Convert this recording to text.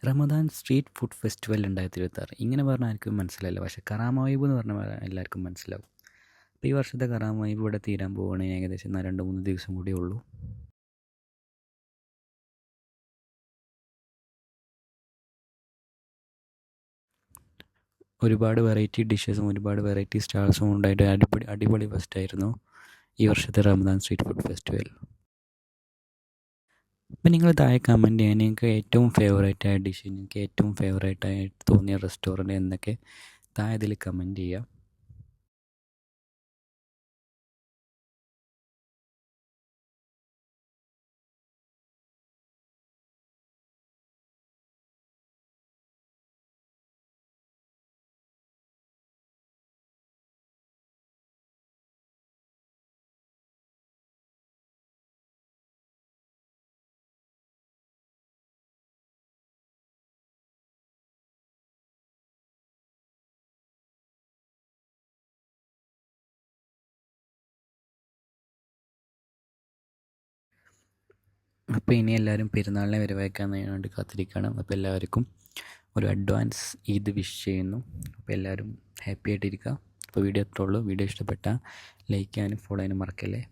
Ramadan street food festival 2026 ഇങ്ങനെ പറഞ്ഞാൽ ആർക്കും മനസ്സിലായില്ല. പക്ഷേ കറാമ വൈബ് എന്ന് പറഞ്ഞാൽ എല്ലാവർക്കും മനസ്സിലാവും. അപ്പോൾ ഈ വർഷത്തെ കറാമ വൈബ് ഇവിടെ തീരാൻ പോവുകയാണെങ്കിൽ ഏകദേശം 2-3 ദിവസം കൂടിയേ ഉള്ളൂ. ഒരുപാട് വെറൈറ്റി ഡിഷസും ഒരുപാട് വെറൈറ്റി സ്റ്റാൾസും ഉണ്ടായിട്ട് അടിപൊളി ഫെസ്റ്റായിരുന്നു ഈ വർഷത്തെ റമദാൻ സ്ട്രീറ്റ് ഫുഡ് ഫെസ്റ്റിവൽ. അപ്പം നിങ്ങൾ താഴെ കമൻറ്റ് ചെയ്യാൻ നിങ്ങൾക്ക് ഏറ്റവും ഫേവറേറ്റായ ഡിഷ്, നിങ്ങൾക്ക് ഏറ്റവും ഫേവറേറ്റായി തോന്നിയ റെസ്റ്റോറൻറ്റ് എന്നൊക്കെ താഴെ ഇതിൽ കമൻറ്റ് ചെയ്യുക. അപ്പോൾ ഇനി എല്ലാവരും പെരുന്നാളിനെ വരവേക്കാൻ വേണ്ടി കാത്തിരിക്കുകയാണ്. അപ്പോൾ എല്ലാവർക്കും ഒരു അഡ്വാൻസ് ഈദ് വിഷ് ചെയ്യുന്നു. അപ്പോൾ എല്ലാവരും ഹാപ്പി ആയിട്ടിരിക്കുക. അപ്പോൾ വീഡിയോ എത്ര ഉള്ളൂ. വീഡിയോ ഇഷ്ടപ്പെട്ടാൽ ലൈക്ക് ചെയ്യാനും ഫോളോ ചെയ്യാനും മറക്കല്ലേ.